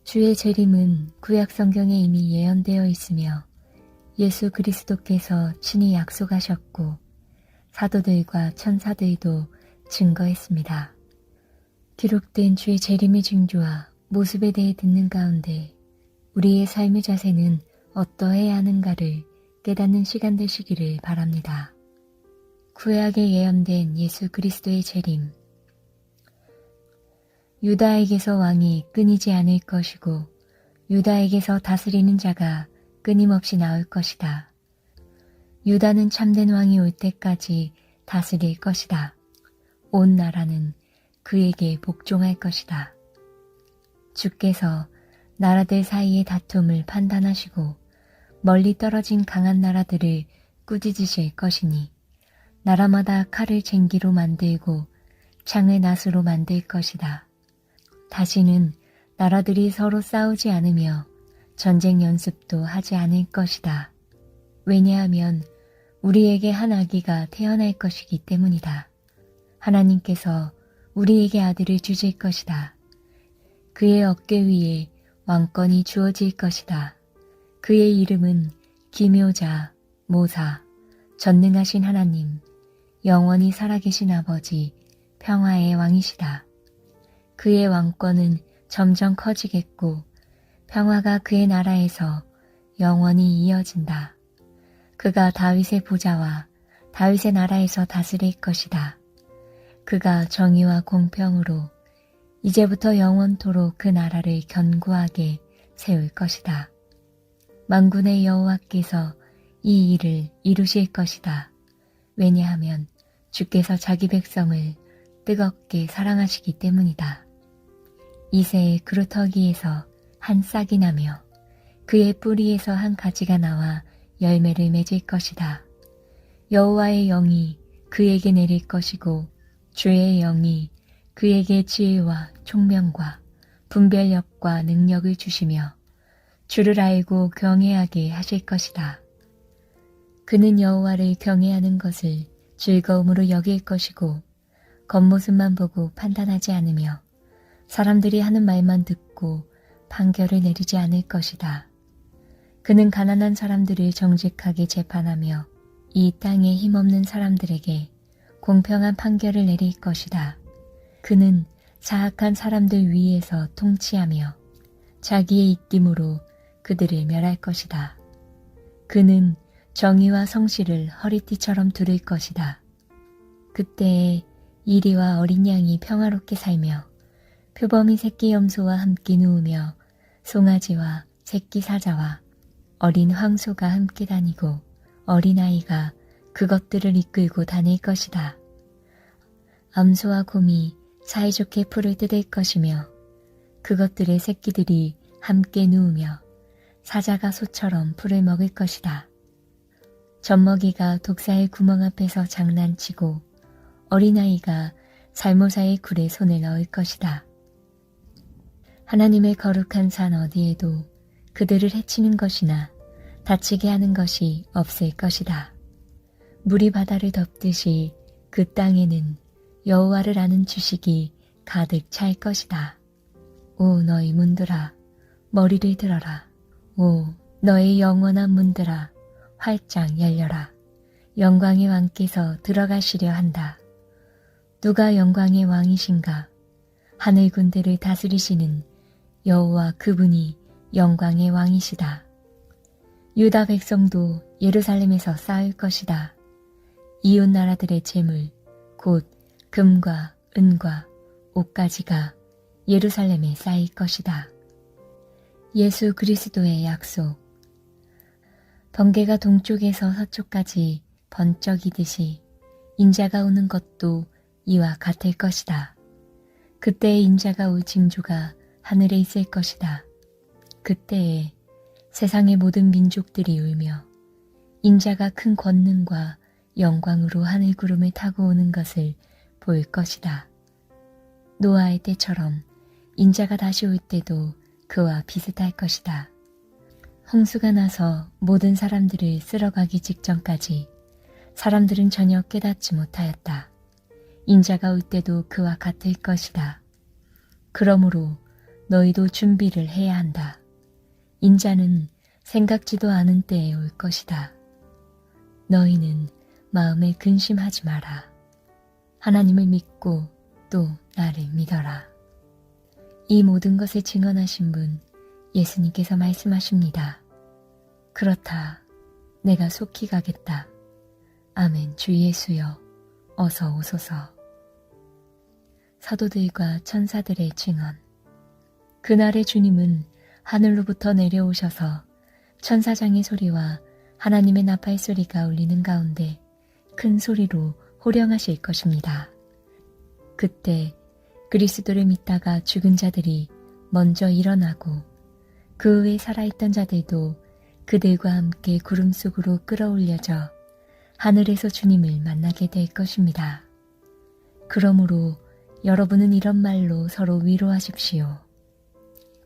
주의 재림은 구약 성경에 이미 예언되어 있으며 예수 그리스도께서 친히 약속하셨고 사도들과 천사들도 증거했습니다. 기록된 주의 재림의 징조와 모습에 대해 듣는 가운데 우리의 삶의 자세는 어떠해야 하는가를 깨닫는 시간 되시기를 바랍니다. 구약에 예언된 예수 그리스도의 재림. 유다에게서 왕이 끊이지 않을 것이고 유다에게서 다스리는 자가 끊임없이 나올 것이다. 유다는 참된 왕이 올 때까지 다스릴 것이다. 온 나라는 그에게 복종할 것이다. 주께서 나라들 사이의 다툼을 판단하시고 멀리 떨어진 강한 나라들을 꾸짖으실 것이니 나라마다 칼을 쟁기로 만들고 창을 낫으로 만들 것이다. 다시는 나라들이 서로 싸우지 않으며 전쟁 연습도 하지 않을 것이다. 왜냐하면 우리에게 한 아기가 태어날 것이기 때문이다. 하나님께서 우리에게 아들을 주실 것이다. 그의 어깨 위에 왕권이 주어질 것이다. 그의 이름은 기묘자, 모사, 전능하신 하나님, 영원히 살아계신 아버지, 평화의 왕이시다. 그의 왕권은 점점 커지겠고 평화가 그의 나라에서 영원히 이어진다. 그가 다윗의 보좌와 다윗의 나라에서 다스릴 것이다. 그가 정의와 공평으로 이제부터 영원토록 그 나라를 견고하게 세울 것이다. 만군의 여호와께서 이 일을 이루실 것이다. 왜냐하면 주께서 자기 백성을 뜨겁게 사랑하시기 때문이다. 이새의 그루터기에서 한 싹이 나며 그의 뿌리에서 한 가지가 나와 열매를 맺을 것이다. 여호와의 영이 그에게 내릴 것이고 주의 영이 그에게 지혜와 총명과 분별력과 능력을 주시며 주를 알고 경외하게 하실 것이다. 그는 여호와를 경외하는 것을 즐거움으로 여길 것이고 겉모습만 보고 판단하지 않으며 사람들이 하는 말만 듣고 판결을 내리지 않을 것이다. 그는 가난한 사람들을 정직하게 재판하며 이 땅에 힘없는 사람들에게 공평한 판결을 내릴 것이다. 그는 사악한 사람들 위에서 통치하며 자기의 입김으로 그들을 멸할 것이다. 그는 정의와 성실을 허리띠처럼 두를 것이다. 그때에 이리와 어린 양이 평화롭게 살며 표범이 새끼 염소와 함께 누우며 송아지와 새끼 사자와 어린 황소가 함께 다니고 어린아이가 그것들을 이끌고 다닐 것이다. 암소와 곰이 사이좋게 풀을 뜯을 것이며 그것들의 새끼들이 함께 누우며 사자가 소처럼 풀을 먹을 것이다. 젖먹이가 독사의 구멍 앞에서 장난치고 어린아이가 살모사의 굴에 손을 넣을 것이다. 하나님의 거룩한 산 어디에도 그들을 해치는 것이나 다치게 하는 것이 없을 것이다. 물이 바다를 덮듯이 그 땅에는 여호와를 아는 지식이 가득 찰 것이다. 오 너희 문들아 머리를 들어라. 오 너희 영원한 문들아 활짝 열려라. 영광의 왕께서 들어가시려 한다. 누가 영광의 왕이신가? 하늘 군대를 다스리시는 여호와 그분이 영광의 왕이시다. 유다 백성도 예루살렘에서 쌓을 것이다. 이웃 나라들의 재물 곧 금과 은과 옷가지가 예루살렘에 쌓일 것이다. 예수 그리스도의 약속. 번개가 동쪽에서 서쪽까지 번쩍이듯이 인자가 오는 것도 이와 같을 것이다. 그때에 인자가 올 징조가 하늘에 있을 것이다. 그때에 세상의 모든 민족들이 울며 인자가 큰 권능과 영광으로 하늘 구름을 타고 오는 것을 볼 것이다. 노아의 때처럼 인자가 다시 올 때도 그와 비슷할 것이다. 홍수가 나서 모든 사람들을 쓸어가기 직전까지 사람들은 전혀 깨닫지 못하였다. 인자가 올 때도 그와 같을 것이다. 그러므로 너희도 준비를 해야 한다. 인자는 생각지도 않은 때에 올 것이다. 너희는 마음에 근심하지 마라. 하나님을 믿고 또 나를 믿어라. 이 모든 것을 증언하신 분 예수님께서 말씀하십니다. 그렇다. 내가 속히 가겠다. 아멘. 주 예수여 어서 오소서. 사도들과 천사들의 증언. 그날의 주님은 하늘로부터 내려오셔서 천사장의 소리와 하나님의 나팔 소리가 울리는 가운데 큰 소리로 호령하실 것입니다. 그때 그리스도를 믿다가 죽은 자들이 먼저 일어나고 그 후에 살아있던 자들도 그들과 함께 구름 속으로 끌어올려져 하늘에서 주님을 만나게 될 것입니다. 그러므로 여러분은 이런 말로 서로 위로하십시오.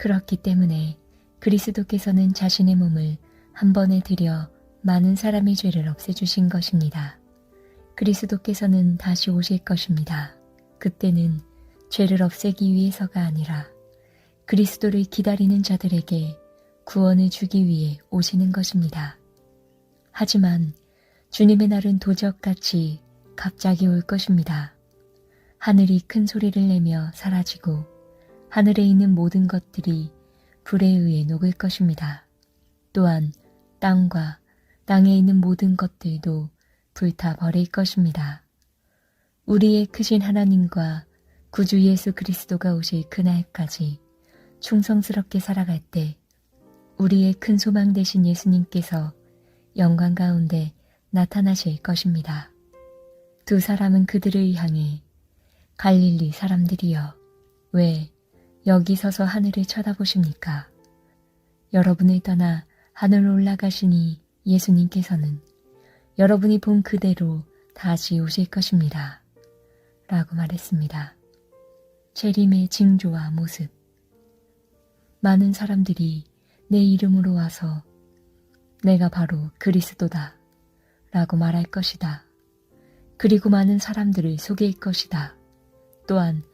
그렇기 때문에 그리스도께서는 자신의 몸을 한 번에 들여 많은 사람의 죄를 없애주신 것입니다. 그리스도께서는 다시 오실 것입니다. 그때는 죄를 없애기 위해서가 아니라 그리스도를 기다리는 자들에게 구원을 주기 위해 오시는 것입니다. 하지만 주님의 날은 도적같이 갑자기 올 것입니다. 하늘이 큰 소리를 내며 사라지고 하늘에 있는 모든 것들이 불에 의해 녹을 것입니다. 또한 땅과 땅에 있는 모든 것들도 불타 버릴 것입니다. 우리의 크신 하나님과 구주 예수 그리스도가 오실 그날까지 충성스럽게 살아갈 때 우리의 큰 소망 되신 예수님께서 영광 가운데 나타나실 것입니다. 두 사람은 그들을 향해 갈릴리 사람들이여 왜 여기 서서 하늘을 쳐다보십니까? 여러분을 떠나 하늘로 올라가시니 예수님께서는 여러분이 본 그대로 다시 오실 것입니다. 라고 말했습니다. 재림의 징조와 모습. 많은 사람들이 내 이름으로 와서 내가 바로 그리스도다 라고 말할 것이다. 그리고 많은 사람들을 속일 것이다. 또한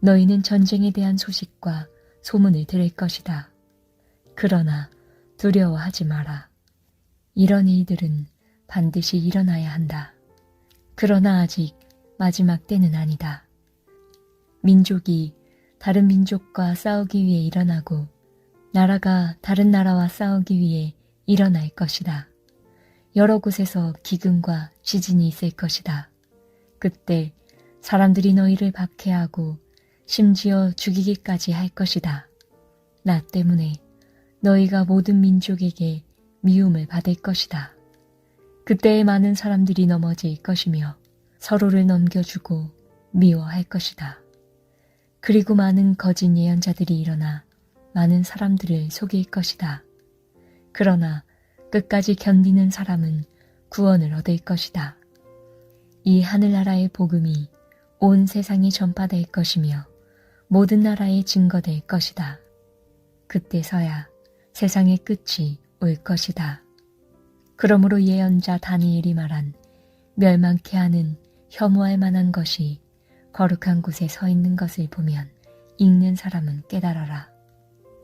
너희는 전쟁에 대한 소식과 소문을 들을 것이다. 그러나 두려워하지 마라. 이런 일들은 반드시 일어나야 한다. 그러나 아직 마지막 때는 아니다. 민족이 다른 민족과 싸우기 위해 일어나고 나라가 다른 나라와 싸우기 위해 일어날 것이다. 여러 곳에서 기근과 지진이 있을 것이다. 그때 사람들이 너희를 박해하고 심지어 죽이기까지 할 것이다. 나 때문에 너희가 모든 민족에게 미움을 받을 것이다. 그때에 많은 사람들이 넘어질 것이며 서로를 넘겨주고 미워할 것이다. 그리고 많은 거짓 예언자들이 일어나 많은 사람들을 속일 것이다. 그러나 끝까지 견디는 사람은 구원을 얻을 것이다. 이 하늘나라의 복음이 온 세상에 전파될 것이며 모든 나라에 증거될 것이다. 그때서야 세상의 끝이 올 것이다. 그러므로 예언자 다니엘이 말한 멸망케 하는 혐오할 만한 것이 거룩한 곳에 서 있는 것을 보면 읽는 사람은 깨달아라.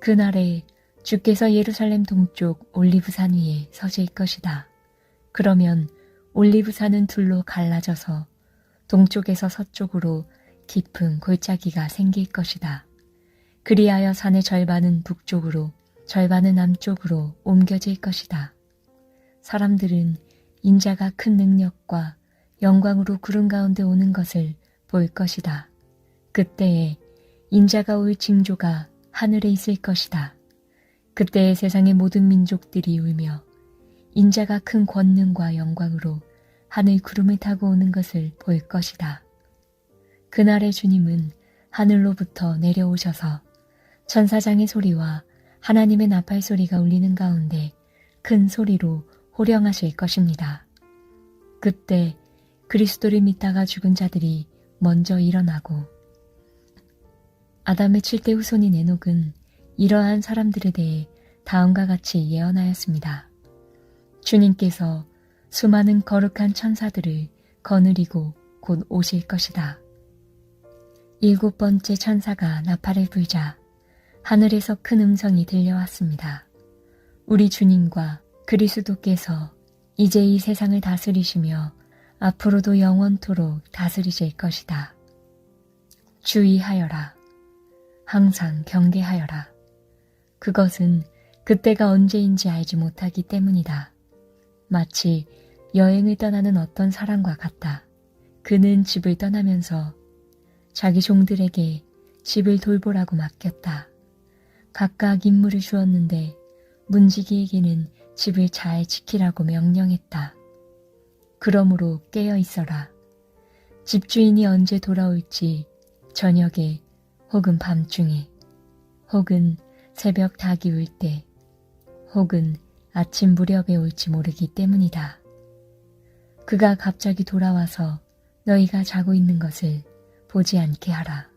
그날에 주께서 예루살렘 동쪽 올리브산 위에 서실 것이다. 그러면 올리브산은 둘로 갈라져서 동쪽에서 서쪽으로 깊은 골짜기가 생길 것이다. 그리하여 산의 절반은 북쪽으로 절반은 남쪽으로 옮겨질 것이다. 사람들은 인자가 큰 능력과 영광으로 구름 가운데 오는 것을 볼 것이다. 그때에 인자가 올 징조가 하늘에 있을 것이다. 그때에 세상의 모든 민족들이 울며 인자가 큰 권능과 영광으로 하늘 구름을 타고 오는 것을 볼 것이다. 그날의 주님은 하늘로부터 내려오셔서 천사장의 소리와 하나님의 나팔 소리가 울리는 가운데 큰 소리로 호령하실 것입니다. 그때 그리스도를 믿다가 죽은 자들이 먼저 일어나고 아담의 7대 후손인 에녹은 이러한 사람들에 대해 다음과 같이 예언하였습니다. 주님께서 수많은 거룩한 천사들을 거느리고 곧 오실 것이다. 7번째 천사가 나팔을 불자 하늘에서 큰 음성이 들려왔습니다. 우리 주님과 그리스도께서 이제 이 세상을 다스리시며 앞으로도 영원토록 다스리실 것이다. 주의하여라. 항상 경계하여라. 그것은 그때가 언제인지 알지 못하기 때문이다. 마치 여행을 떠나는 어떤 사람과 같다. 그는 집을 떠나면서 자기 종들에게 집을 돌보라고 맡겼다. 각각 임무를 주었는데 문지기에게는 집을 잘 지키라고 명령했다. 그러므로 깨어 있어라. 집주인이 언제 돌아올지 저녁에 혹은 밤중에 혹은 새벽 닭이 울 때 혹은 아침 무렵에 올지 모르기 때문이다. 그가 갑자기 돌아와서 너희가 자고 있는 것을 보지 않게 하라.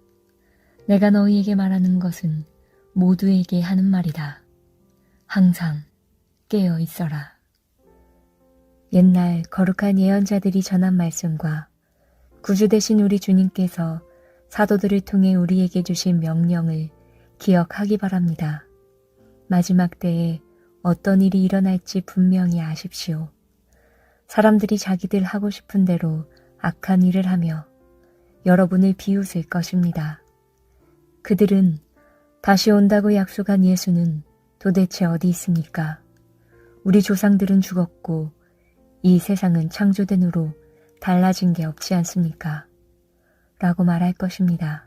내가 너희에게 말하는 것은 모두에게 하는 말이다. 항상 깨어 있어라. 옛날 거룩한 예언자들이 전한 말씀과 구주 되신 우리 주님께서 사도들을 통해 우리에게 주신 명령을 기억하기 바랍니다. 마지막 때에 어떤 일이 일어날지 분명히 아십시오. 사람들이 자기들 하고 싶은 대로 악한 일을 하며 여러분을 비웃을 것입니다. 그들은 다시 온다고 약속한 예수는 도대체 어디 있습니까? 우리 조상들은 죽었고 이 세상은 창조된 후로 달라진 게 없지 않습니까? 라고 말할 것입니다.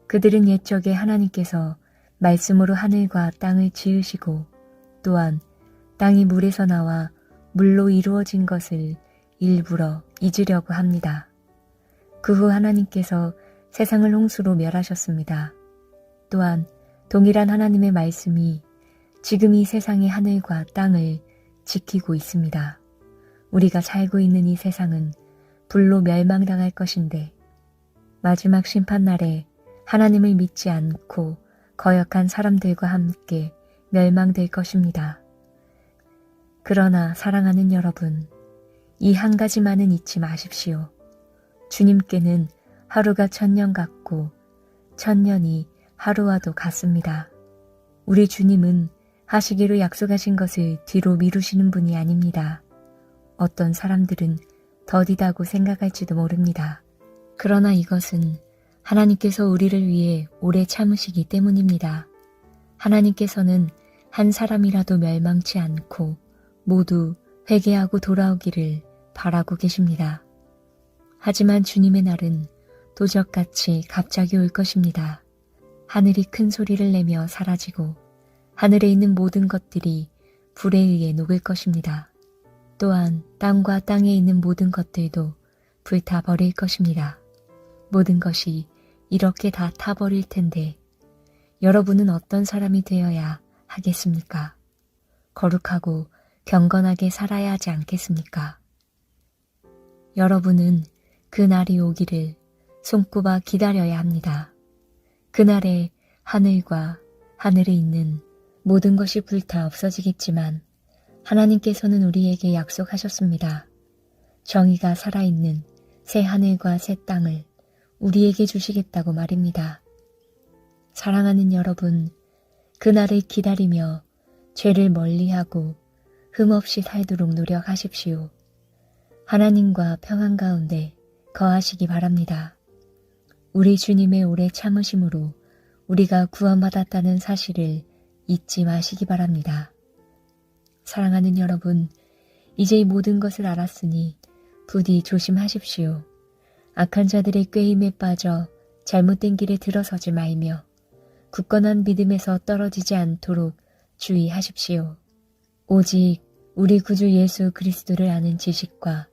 그들은 옛적에 하나님께서 말씀으로 하늘과 땅을 지으시고 또한 땅이 물에서 나와 물로 이루어진 것을 일부러 잊으려고 합니다. 그 후 하나님께서 세상을 홍수로 멸하셨습니다. 또한 동일한 하나님의 말씀이 지금 이 세상의 하늘과 땅을 지키고 있습니다. 우리가 살고 있는 이 세상은 불로 멸망당할 것인데 마지막 심판날에 하나님을 믿지 않고 거역한 사람들과 함께 멸망될 것입니다. 그러나 사랑하는 여러분, 이 한 가지만은 잊지 마십시오. 주님께는 하루가 1000년 같고 1000년이 하루와도 같습니다. 우리 주님은 하시기로 약속하신 것을 뒤로 미루시는 분이 아닙니다. 어떤 사람들은 더디다고 생각할지도 모릅니다. 그러나 이것은 하나님께서 우리를 위해 오래 참으시기 때문입니다. 하나님께서는 한 사람이라도 멸망치 않고 모두 회개하고 돌아오기를 바라고 계십니다. 하지만 주님의 날은 도적같이 갑자기 올 것입니다. 하늘이 큰 소리를 내며 사라지고 하늘에 있는 모든 것들이 불에 의해 녹을 것입니다. 또한 땅과 땅에 있는 모든 것들도 불타버릴 것입니다. 모든 것이 이렇게 다 타버릴 텐데 여러분은 어떤 사람이 되어야 하겠습니까? 거룩하고 경건하게 살아야 하지 않겠습니까? 여러분은 그 날이 오기를 손꼽아 기다려야 합니다. 그날에 하늘과 하늘에 있는 모든 것이 불타 없어지겠지만 하나님께서는 우리에게 약속하셨습니다. 정의가 살아있는 새 하늘과 새 땅을 우리에게 주시겠다고 말입니다. 사랑하는 여러분, 그날을 기다리며 죄를 멀리하고 흠없이 살도록 노력하십시오. 하나님과 평안 가운데 거하시기 바랍니다. 우리 주님의 오래 참으심으로 우리가 구원받았다는 사실을 잊지 마시기 바랍니다. 사랑하는 여러분, 이제 이 모든 것을 알았으니 부디 조심하십시오. 악한 자들의 꾀임에 빠져 잘못된 길에 들어서지 말며 굳건한 믿음에서 떨어지지 않도록 주의하십시오. 오직 우리 구주 예수 그리스도를 아는 지식과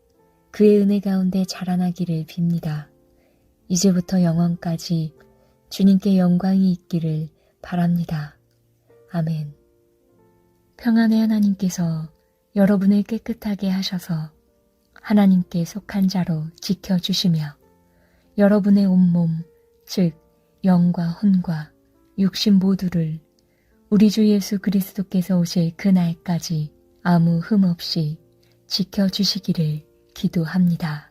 그의 은혜 가운데 자라나기를 빕니다. 이제부터 영원까지 주님께 영광이 있기를 바랍니다. 아멘. 평안의 하나님께서 여러분을 깨끗하게 하셔서 하나님께 속한 자로 지켜주시며 여러분의 온몸, 즉 영과 혼과 육신 모두를 우리 주 예수 그리스도께서 오실 그날까지 아무 흠 없이 지켜주시기를 기도합니다.